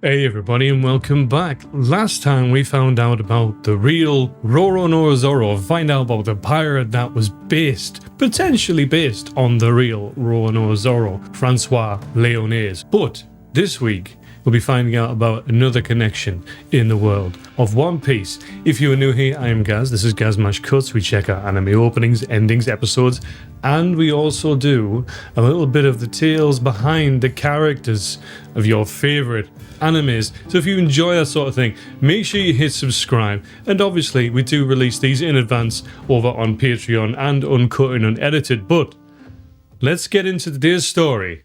Hey everybody and welcome back. Last time we found out about the real Roronoa, find out about the pirate that was potentially based on the real Roronoa, Francois Leonese. But this week we'll be finding out about another connection in the world of One Piece. If you are new here, I am Gaz. This is Gaz Mash Cuts. We check out anime openings, endings, episodes, and we also do a little bit of the tales behind the characters of your favorite animes. So if you enjoy that sort of thing, make sure you hit subscribe. And obviously we do release these in advance over on Patreon and uncut and unedited. But let's get into today's story.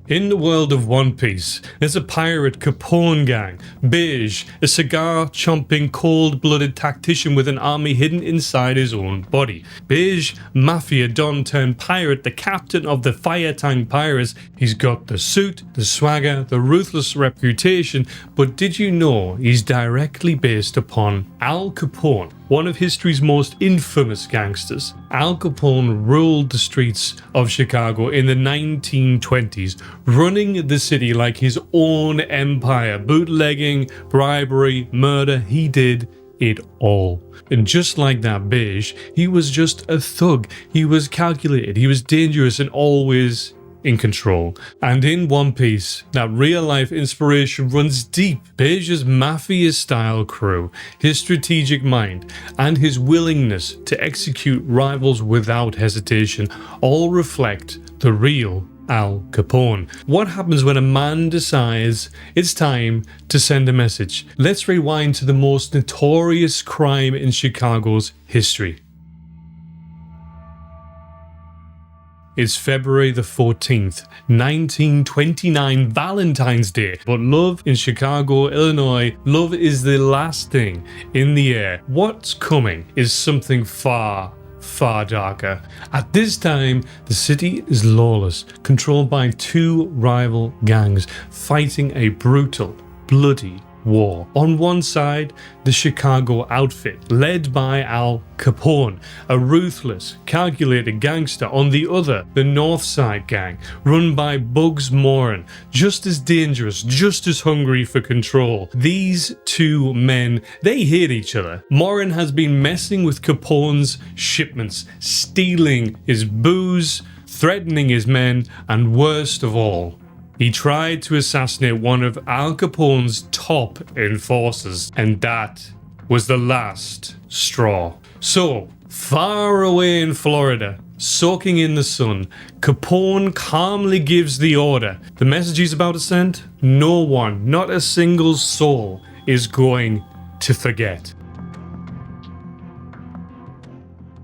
In the world of One Piece, there's a pirate Capone gang, Bege, a cigar-chomping, cold-blooded tactician with an army hidden inside his own body. Bege, mafia don turned pirate, the captain of the Fire Tank Pirates. He's got the suit, the swagger, the ruthless reputation, but did you know he's directly based upon Al Capone, one of history's most infamous gangsters? Al Capone ruled the streets of Chicago in the 1920s, running the city like his own empire, bootlegging, bribery, murder. He did it all. And just like that Bege, he was just a thug. He was calculated, he was dangerous and always in control. And in One Piece, that real life inspiration runs deep. Bege's mafia style crew, his strategic mind, and his willingness to execute rivals without hesitation all reflect the real Al Capone. What happens when a man decides it's time to send a message? Let's rewind to the most notorious crime in Chicago's history. It's February the 14th, 1929, Valentine's Day. But love in Chicago, Illinois, love is the last thing in the air. What's coming is something far darker. At this time, the city is lawless, controlled by two rival gangs, fighting a brutal, bloody war. On one side, the Chicago outfit, led by Al Capone, a ruthless, calculated gangster. On the other, the North Side gang, run by Bugs Moran, just as dangerous, just as hungry for control. These two men, they hate each other. Moran has been messing with Capone's shipments, stealing his booze, threatening his men, and worst of all, he tried to assassinate one of Al Capone's top enforcers, and that was the last straw. So, far away in Florida, soaking in the sun, Capone calmly gives the order. The message he's about to send, no one, not a single soul, is going to forget.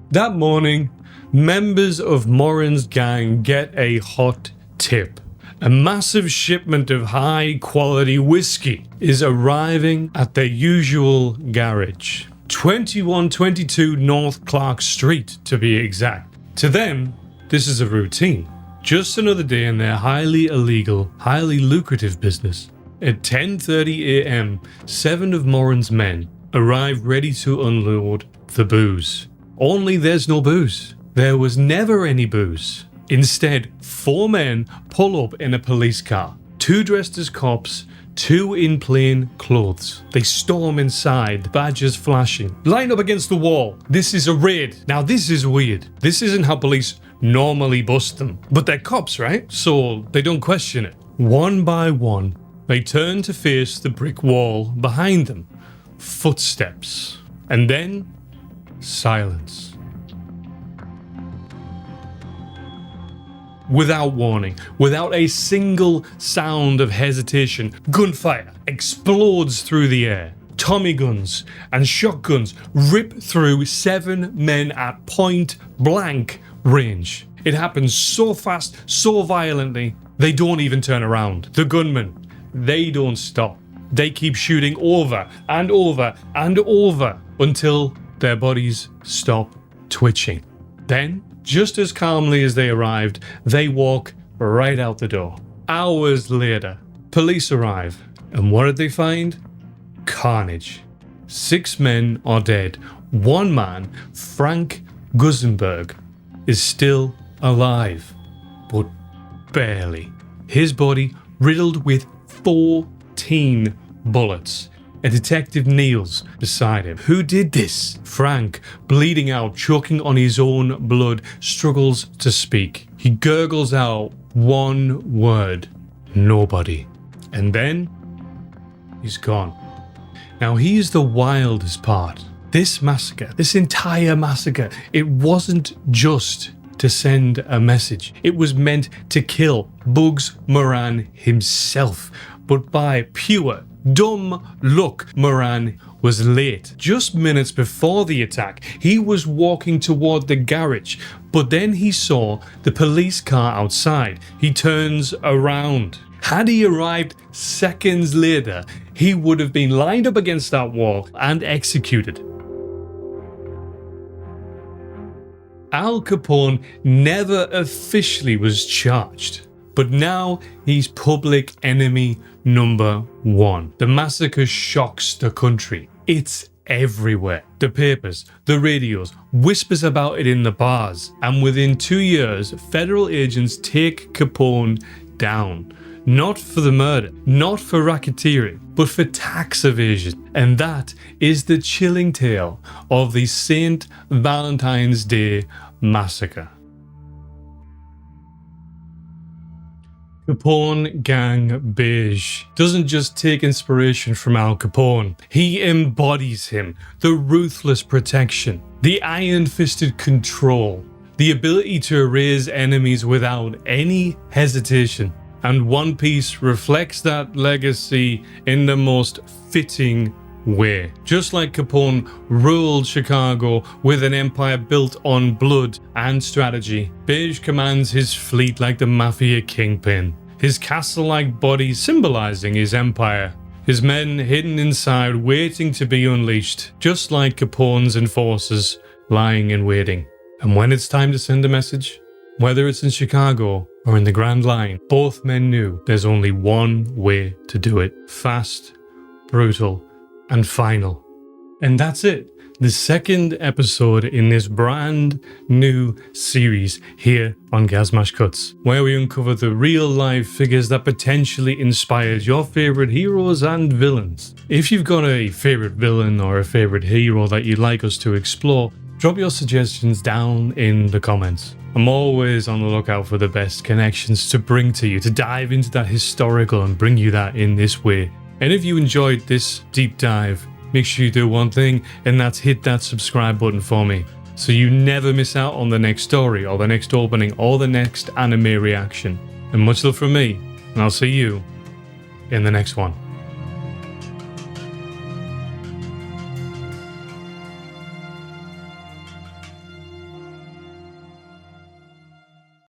That morning, members of Moran's gang get a hot tip. A massive shipment of high-quality whiskey is arriving at their usual garage. 2122 North Clark Street, to be exact. To them, this is a routine. Just another day in their highly illegal, highly lucrative business. At 10:30 a.m., 7 of Moran's men arrive ready to unload the booze. Only there's no booze. There was never any booze. Instead, 4 men pull up in a police car, 2 dressed as cops, 2 in plain clothes. They storm inside, badges flashing. Line up against the wall. This is a raid. Now this is weird. This isn't how police normally bust them. But they're cops, right? So they don't question it. One by one, they turn to face the brick wall behind them. Footsteps. And then, silence. Without warning, without a single sound of hesitation, gunfire explodes through the air. Tommy guns and shotguns rip through 7 men at point blank range. It happens so fast, so violently, they don't even turn around. The gunmen, they don't stop. They keep shooting over and over and over until their bodies stop twitching. Then, just as calmly as they arrived, they walk right out the door. Hours later, police arrive, and what did they find? Carnage. 6 men are dead. One man, Frank Gusenberg, is still alive, but barely. his body riddled with 14 bullets. A detective kneels beside him. Who did this? Frank, bleeding out, choking on his own blood, struggles to speak. He gurgles out one word: nobody. And then he's gone. Now here's the wildest part. This massacre, this entire massacre, it wasn't just to send a message. It was meant to kill Bugs Moran himself. But by pure dumb luck, Moran was late. Just minutes before the attack, he was walking toward the garage, but then he saw the police car outside. He turns around. Had he arrived seconds later, he would have been lined up against that wall and executed. Al Capone never officially was charged, but now he's public enemy number one. The massacre shocks the country. It's everywhere. The papers, the radios, whispers about it in the bars, and within 2 years, federal agents take Capone down. Not for the murder, not for racketeering, but for tax evasion. And that is the chilling tale of the St. Valentine's Day Massacre. Capone Bege doesn't just take inspiration from Al Capone, he embodies him. The ruthless protection, the iron-fisted control, the ability to erase enemies without any hesitation. And One Piece reflects that legacy in the most fitting way. Just like Capone ruled Chicago with an empire built on blood and strategy, Bege commands his fleet like the mafia kingpin, his castle-like body symbolizing his empire, his men hidden inside waiting to be unleashed, just like Capone's enforcers lying in waiting. And when it's time to send a message, whether it's in Chicago or in the Grand Line, both men knew there's only one way to do it: fast, brutal, and final. And that's it. The second episode in this brand new series here on Gazmash Cuts, where we uncover the real life figures that potentially inspired your favorite heroes and villains. If you've got a favorite villain or a favorite hero that you'd like us to explore, drop your suggestions down in the comments. I'm always on the lookout for the best connections to bring to you, to dive into that historical and bring you that in this way. And if you enjoyed this deep dive, make sure you do one thing, and that's hit that subscribe button for me, so you never miss out on the next story or the next opening or the next anime reaction. And much love from me, and I'll see you in the next one.